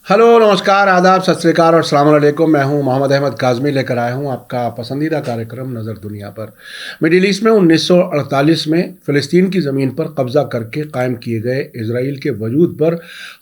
Hello, नमस्कार, आदाब, सत श्री अकाल और अस्सलाम वालेकुम। मैं हूं मोहम्मद अहमद काज़मी, लेकर आया हूं आपका पसंदीदा कार्यक्रम नज़र दुनिया पर। मिडिल ईस्ट में 1948 में फ़िलिस्तीन की ज़मीन पर कब्ज़ा करके कायम किए गए इजराइल के वजूद पर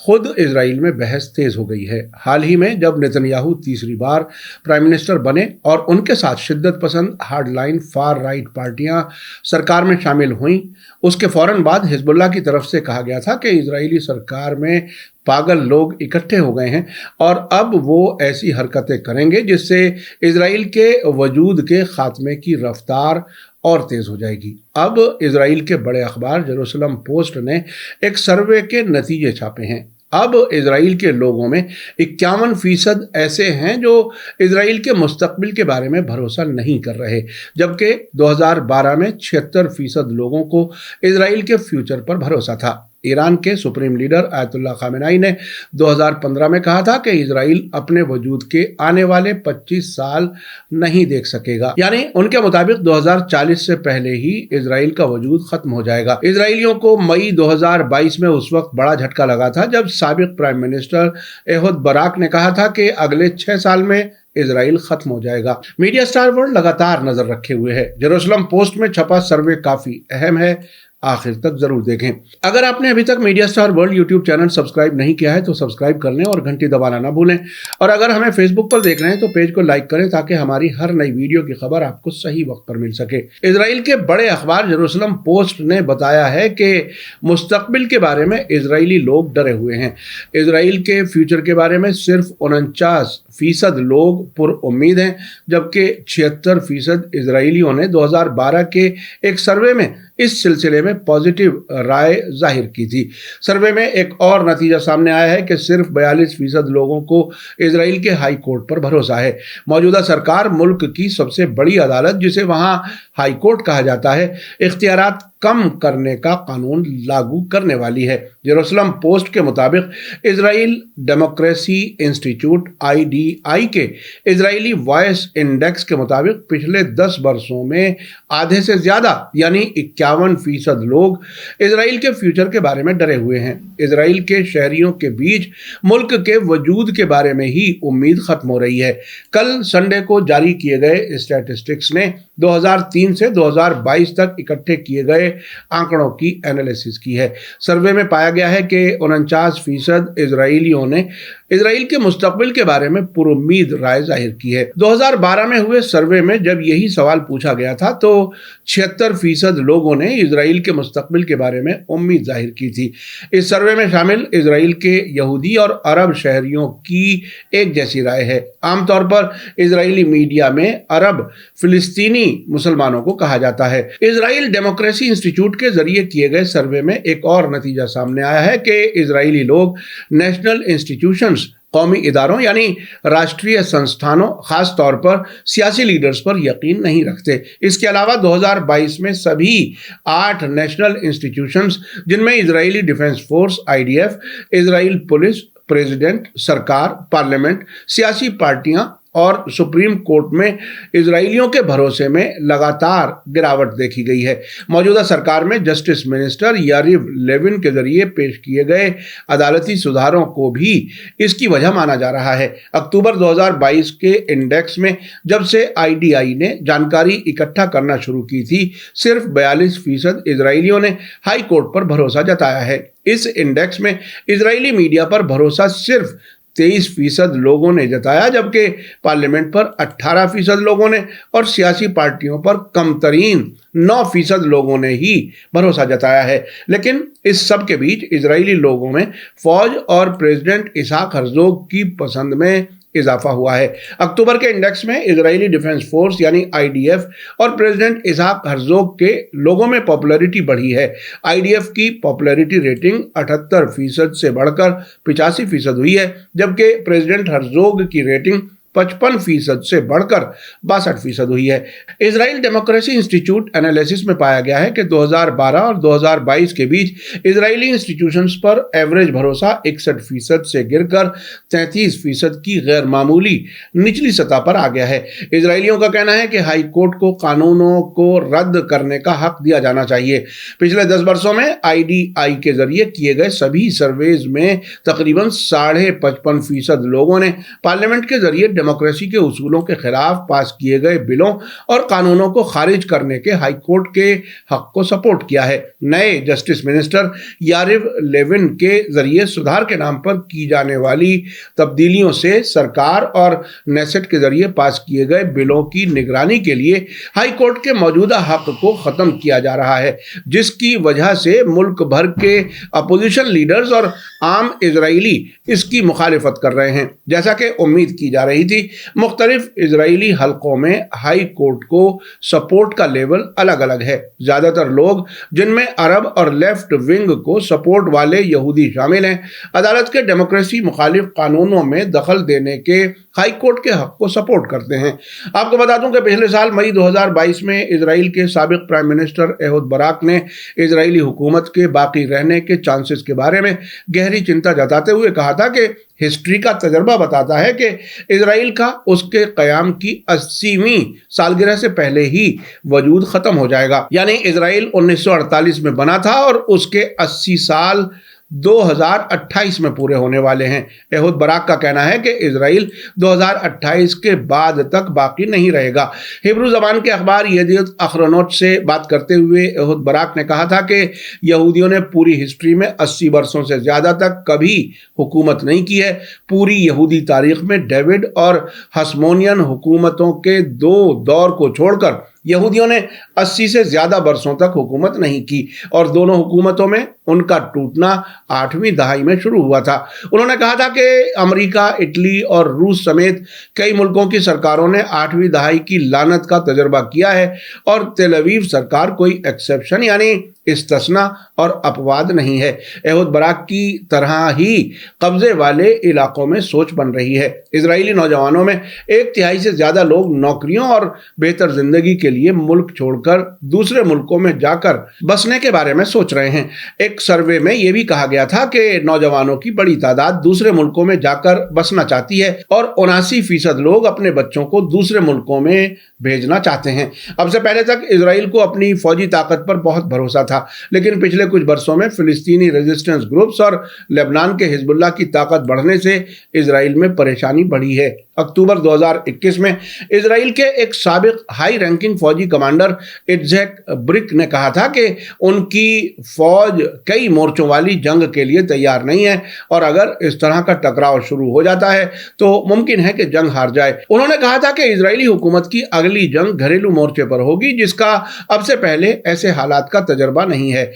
ख़ुद इजराइल में बहस तेज़ हो गई है। हाल ही में जब नेतन्याहू तीसरी बार प्राइम मिनिस्टर बने और उनके साथ शिद्दत पसंद हार्डलाइन फार राइट पार्टियाँ सरकार में शामिल हुईं, उसके फ़ौरन बाद हिजबुल्लाह की तरफ से कहा गया था कि इजरायली सरकार में पागल लोग इकट्ठे हो गए हैं और अब वो ऐसी हरकतें करेंगे जिससे इजराइल के वजूद के खात्मे की रफ्तार और तेज़ हो जाएगी। अब इजराइल के बड़े अखबार जेरूसलम पोस्ट ने एक सर्वे के नतीजे छापे हैं। अब इजराइल के लोगों में 51% ऐसे हैं जो इजराइल के मुस्तकबिल के बारे में भरोसा नहीं कर रहे, जबकि 2012 में 76% लोगों को इजराइल के फ्यूचर पर भरोसा था। ईरान के सुप्रीम लीडर आयतुल्लाह खामेनेई ने 2015 में कहा था कि इजराइल अपने वजूद के आने वाले 25 साल नहीं देख सकेगा, यानी उनके मुताबिक 2040 से पहले ही इजराइल का वजूद खत्म हो जाएगा। इजराइलियों को मई 2022 में उस वक्त बड़ा झटका लगा था जब साबिक प्राइम मिनिस्टर एहुद बराक ने कहा था कि अगले 6 साल में इजराइल खत्म हो जाएगा। मीडिया स्टार वर्ल्ड लगातार नजर रखे हुए है। जेरूसलम पोस्ट में छपा सर्वे काफी अहम है, आखिर तक जरूर देखें। अगर आपने अभी तक media star world YouTube channel subscribe नहीं किया है तो सब्सक्राइब कर लें और घंटी दबाना ना भूलें। और अगर हमें फेसबुक पर देख रहे हैं तो पेज को लाइक करें ताकि हमारी हर नई वीडियो की खबर आपको सही वक्त पर मिल सके। इजराइल के बड़े अखबार जेरूसलम पोस्ट ने बताया है कि मुस्तकबिल के बारे में इजरायली लोग डरे हुए हैं। इजराइल के फ्यूचर के बारे में सिर्फ 49% लोग पुरउम्मीद हैं, जबकि 76% इजरायलियों ने 2012 के एक सर्वे में इस सिलसिले में पॉजिटिव राय जाहिर की थी। सर्वे में एक और नतीजा सामने आया है कि सिर्फ 42% लोगों को इजराइल के हाई कोर्ट पर भरोसा है। मौजूदा सरकार मुल्क की सबसे बड़ी अदालत, जिसे वहां हाई कोर्ट कहा जाता है, इख्तियारात कम करने का कानून लागू करने वाली है। जेरूसलम पोस्ट के मुताबिक इजराइल डेमोक्रेसी इंस्टीट्यूट IDI के इजरायली वॉइस इंडेक्स के मुताबिक पिछले 10 वर्षों में आधे से ज्यादा यानी 51% लोग इजराइल के फ्यूचर के बारे में डरे हुए हैं। इजराइल के शहरियों के बीच मुल्क के वजूद के बारे में ही उम्मीद खत्म हो रही है। कल संडे को जारी किए गए स्टैटिस्टिक्स ने 2003 से 2022 तक इकट्ठे किए गए आंकड़ों की एनालिसिस की है। सर्वे में पाया गया है कि 49% इजरायलियों ने इजराइल के मुस्तकबिल के बारे में पुरुम्मीद राय जाहिर की है। 2012 में हुए सर्वे में जब यही सवाल पूछा गया था तो 76% लोगों ने इजराइल के मुस्तकबिल के बारे में उम्मीद जाहिर की थी। इस सर्वे में शामिल इजराइल के यहूदी और अरब शहरियों की एक जैसी राय है। आमतौर पर इजरायली मीडिया में अरब फिलिस्तीनी मुसलमानों को कहा जाता है। इजराइल डेमोक्रेसी इंस्टीट्यूट के जरिए किए गए सर्वे में एक और नतीजा सामने आया है कि इजरायली लोग नेशनल इंस्टीट्यूशंस, कौमी इदारों यानी राष्ट्रीय संस्थानों, खास तौर पर सियासी लीडर्स पर यकीन नहीं रखते। इसके अलावा 2022 में सभी 8 नेशनल इंस्टीट्यूशंस, जिनमें Israeli defence force IDF, Israel police, president, सरकार, पार्लियामेंट, सियासी पार्टियां और सुप्रीम कोर्ट में इजरायलियों के भरोसे में लगातार गिरावट देखी गई है। मौजूदा सरकार में जस्टिस मिनिस्टर यारिव लेविन के जरिए पेश किए गए अदालती सुधारों को भी इसकी वजह माना जा रहा है। अक्टूबर 2022 के इंडेक्स में जब से IDI ने जानकारी इकट्ठा करना शुरू की थी, सिर्फ 42% इजरायलियों ने हाई कोर्ट पर भरोसा जताया है। इस इंडेक्स में इजरायली मीडिया पर भरोसा सिर्फ 23% लोगों ने जताया, जबकि पार्लियामेंट पर 18% लोगों ने और सियासी पार्टियों पर कम तरीन 9% लोगों ने ही भरोसा जताया है। लेकिन इस सब के बीच इजरायली लोगों में फौज और प्रेसिडेंट इसहाक हर्जोग की पसंद में इजाफा हुआ है। अक्टूबर के इंडेक्स में इजरायली डिफेंस फोर्स यानी IDF और प्रेसिडेंट इसहाक हर्जोग के लोगों में पॉपुलैरिटी बढ़ी है। IDF की पॉपुलैरिटी रेटिंग 78% से बढ़कर 85% हुई है, जबकि प्रेसिडेंट हर्जोग की रेटिंग 55% से बढ़कर 62% हुई है। इजराइल डेमोक्रेसी इंस्टीट्यूट एनालिसिस में पाया गया है कि 2012 और 2022 के बीच इजरायली इंस्टीट्यूशंस पर एवरेज भरोसा 61% से गिरकर 33% की गैर मामूली निचली सतह पर आ गया है। इजरायलियों का कहना है कि हाई कोर्ट को कानूनों को रद्द करने का हक दिया जाना चाहिए। पिछले 10 वर्षों में IDI के जरिए किए गए सभी सर्वेज में तकरीबन 55.5% लोगों ने पार्लियामेंट के जरिए डेमोक्रेसी के उसूलों के खिलाफ पास किए गए बिलों और कानूनों को खारिज करने के हाई कोर्ट के हक को सपोर्ट किया है। नए जस्टिस मिनिस्टर यारिव लेविन के जरिए सुधार के नाम पर की जाने वाली तब्दीलियों से सरकार और नेसेट के जरिए पास किए गए बिलों की निगरानी के लिए हाई कोर्ट के मौजूदा हक को खत्म किया जा रहा है, जिसकी वजह से मुल्क भर के अपोजिशन लीडर्स और आम इजरायली इसकी मुखालिफत कर रहे हैं। जैसा कि उम्मीद की जा रही थी, मुख्तलिफ इजरायली हलकों में हाई कोर्ट को सपोर्ट का लेवल अलग अलग है। ज्यादातर लोग, जिनमें अरब और लेफ्ट विंग को सपोर्ट वाले यहूदी शामिल हैं, अदालत के डेमोक्रेसी मुखालिफ कानूनों में दखल देने के हाई कोर्ट के हक को सपोर्ट करते हैं। आपको बता दूं कि पिछले साल मई 2022 में इजराइल के साबिक प्राइम मिनिस्टर एहुद बराक ने इजरायली हुकूमत के बाकी रहने के चांसेस के बारे में गहरी चिंता जताते हुए कहा था कि हिस्ट्री का तजर्बा बताता है कि इजराइल का उसके क़याम की 80वीं सालगिरह से पहले ही वजूद खत्म हो जाएगा। यानी इजराइल 1948 में बना था और उसके 80 साल 2028 में पूरे होने वाले हैं। एहुद बराक का कहना है कि इजराइल 2028 के बाद तक बाकी नहीं रहेगा। हिब्रू ज़बान के अखबार येदियोत अखरोनोट से बात करते हुए एहुद बराक ने कहा था कि यहूदियों ने पूरी हिस्ट्री में 80 वर्षों से ज़्यादा तक कभी हुकूमत नहीं की है। पूरी यहूदी तारीख में डेविड और हसमोनियन हुकूमतों के 2 दौर को छोड़कर यहूदियों ने 80 से ज्यादा वर्षों तक हुकूमत नहीं की और दोनों हुकूमतों में उनका टूटना 8वीं दहाई में शुरू हुआ था। उन्होंने कहा था कि अमेरिका, इटली और रूस समेत कई मुल्कों की सरकारों ने 8वीं दहाई की लानत का तजर्बा किया है और तेल अवीव सरकार कोई एक्सेप्शन यानी इस्तिस्ना और अपवाद नहीं है। एहुद बराक की तरह ही कब्जे वाले इलाकों में सोच बन रही है। इजरायली नौजवानों में 1/3 से ज्यादा लोग नौकरियों और बेहतर जिंदगी के लिए मुल्क छोड़कर दूसरे मुल्कों में जाकर बसने के बारे में सोच रहे हैं। एक सर्वे में यह भी कहा गया था कि नौजवानों की बड़ी तादाद दूसरे मुल्कों में जाकर बसना चाहती है और 79% लोग अपने बच्चों को दूसरे मुल्कों में भेजना चाहते हैं। अब से पहले तक इजराइल को अपनी फौजी ताकत पर बहुत भरोसा था, लेकिन पिछले कुछ वर्षों में फिलिस्तीनी रेजिस्टेंस ग्रुप्स और लेबनान के हिजबुल्लाह की ताकत बढ़ने से इजराइल में परेशानी बढ़ी है। अक्टूबर 2021 में इजराइल के एक साबिक हाई रैंकिंग फौजी कमांडर इट्ज़ेक ब्रिक ने कहा था कि उनकी फौज कई मोर्चों वाली जंग के लिए तैयार नहीं है और अगर इस तरह का टकराव शुरू हो जाता है तो मुमकिन है कि जंग हार जाए। उन्होंने कहा था कि इजरायली हुकूमत की अगली जंग घरेलू मोर्चे पर होगी, जिसका अब से पहले ऐसे हालात का तजर्बा नहीं है।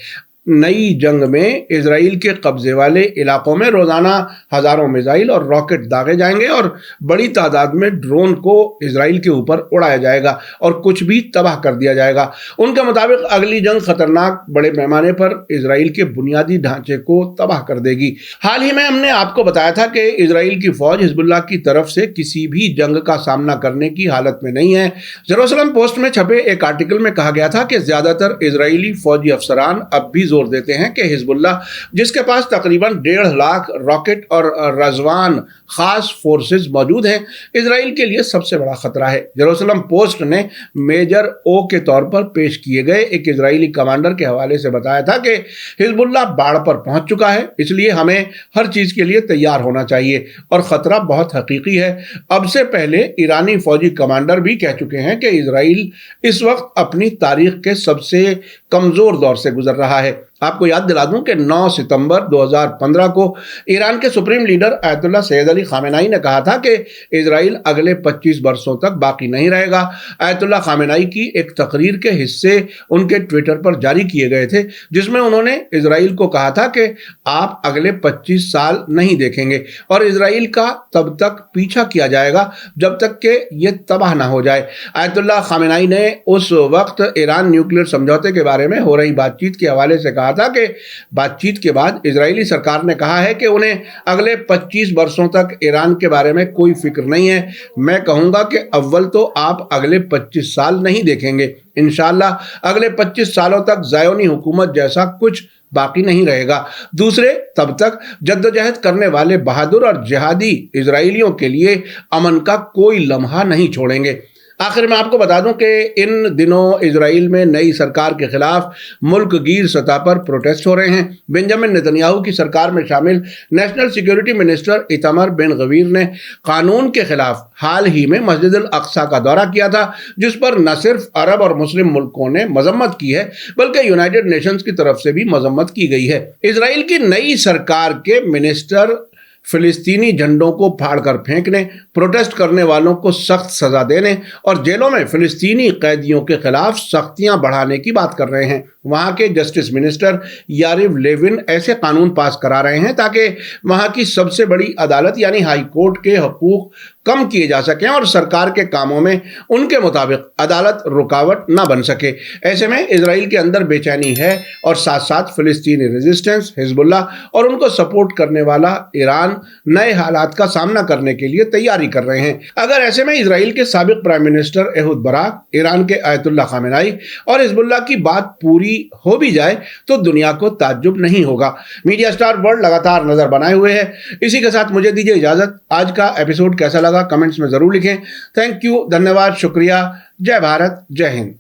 नई जंग में इजराइल के कब्जे वाले इलाकों में रोजाना हजारों मिसाइल और रॉकेट दागे जाएंगे और बड़ी तादाद में ड्रोन को इजराइल के ऊपर उड़ाया जाएगा और कुछ भी तबाह कर दिया जाएगा। उनके मुताबिक अगली जंग खतरनाक बड़े पैमाने पर इजराइल के बुनियादी ढांचे को तबाह कर देगी। हाल ही में हमने आपको बताया था कि इजराइल की फौज हिजबुल्लाह की तरफ से किसी भी जंग का सामना करने की हालत में नहीं है। जेरूसलम पोस्ट में छपे एक आर्टिकल में कहा गया था कि ज्यादातर इजरायली फौजी अफसरान अब भी जोर देते हैं कि हिजबुल्लाह, जिसके पास तकरीबन 1.5 लाख रॉकेट और रजवान खास फोर्सेस मौजूद हैं, इजराइल के लिए सबसे बड़ा खतरा है। जेरूसलम पोस्ट ने मेजर ओ के तौर पर पेश किए गए एक इजरायली कमांडर के हवाले से बताया था कि हिजबुल्लाह बाढ़ पर पहुंच चुका है, इसलिए हमें हर चीज के लिए तैयार होना चाहिए और खतरा बहुत हकीकी है। अब से पहले ईरानी फौजी कमांडर भी कह चुके हैं कि इजराइल इस वक्त अपनी तारीख के सबसे कमजोर दौर से गुजर रहा है। आपको याद दिला दूं कि 9 सितंबर 2015 को ईरान के supreme leader Ayatollah Sayyid Ali Khamenei ने कहा था कि इजराइल अगले 25 वर्षों तक बाकी नहीं रहेगा। आयतुल्लाह खामेनाई की एक तकरीर के हिस्से उनके ट्विटर पर जारी किए गए थे, जिसमें उन्होंने इजराइल को कहा था कि आप अगले 25 साल नहीं देखेंगे और इजराइल का तब तक पीछा किया जाएगा जब तक कि यह तबाह ना हो जाए। आयतुल्लाह खामेनाई ने उस वक्त ईरान न्यूक्लियर समझौते के बारे में हो रही बातचीत के हवाले से कहा रहा था कि बातचीत के बाद इजरायली सरकार ने कहा है कि उन्हें अगले 25 वर्षों तक ईरान के बारे में कोई फिक्र नहीं है। मैं कहूँगा कि अव्वल तो आप अगले 25 साल नहीं देखेंगे, इंशाअल्लाह अगले 25 सालों तक ज़ायोनी हुकूमत जैसा कुछ बाकी नहीं रहेगा। दूसरे, तब तक जद्दोजहद करने वाले बहादुर और जिहादी इजरायलियों के लिए अमन का कोई लम्हा नहीं छोड़ेंगे। आखिर में आपको बता दूं कि इन दिनों इजराइल में नई सरकार के खिलाफ मुल्क गीर सतह पर प्रोटेस्ट हो रहे हैं। बेंजामिन नेतन्याहू की सरकार में शामिल national security minister Itamar Ben Gvir ने कानून के खिलाफ हाल ही में मस्जिद अल अक्सा का दौरा किया था, जिस पर न सिर्फ अरब और मुस्लिम मुल्कों ने मजम्मत की है बल्कि यूनाइटेड नेशंस की तरफ से भी मजम्मत की गई है। इजराइल की नई सरकार के मिनिस्टर फिलिस्तीनी झंडों को फाड़कर फेंकने, प्रोटेस्ट करने वालों को सख्त सजा देने और जेलों में फिलिस्तीनी कैदियों के खिलाफ सख्तियां बढ़ाने की बात कर रहे हैं। वहां के जस्टिस मिनिस्टर यारिव लेविन ऐसे कानून पास करा रहे हैं ताकि वहां की सबसे बड़ी अदालत यानी हाई कोर्ट के हकूक कम किए जा सकें और सरकार के कामों में उनके मुताबिक अदालत रुकावट ना बन सके। ऐसे में इजराइल के अंदर बेचैनी है और साथ साथ फिलिस्तीनी रेजिस्टेंस, हिजबुल्लाह और उनको सपोर्ट करने वाला ईरान नए हालात का सामना करने के लिए तैयारी कर रहे हैं। अगर ऐसे में इजराइल के साबिक prime minister Ehud Barak, Iran के आयतुल्लाह खामेनाई और हिजबुल्लाह की बात पूरी हो भी जाए तो दुनिया को ताज्जुब नहीं होगा। मीडिया स्टार वर्ल्ड लगातार नजर बनाए हुए है। इसी के साथ मुझे दीजिए इजाजत। आज का एपिसोड कैसा लगा कमेंट्स में जरूर लिखें। थैंक यू, धन्यवाद, शुक्रिया। जय भारत, जय हिंद।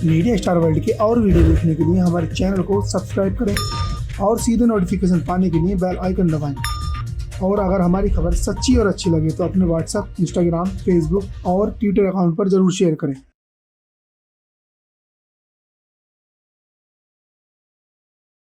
मीडिया स्टार वर्ल्ड के और वीडियो देखने के लिए हमारे चैनल को सब्सक्राइब करें और सीधे नोटिफिकेशन पाने के लिए बेल आइकन दबाएं। और अगर हमारी खबर सच्ची और अच्छी लगे तो अपने व्हाट्सएप, इंस्टाग्राम, फेसबुक और ट्विटर अकाउंट पर जरूर शेयर करें।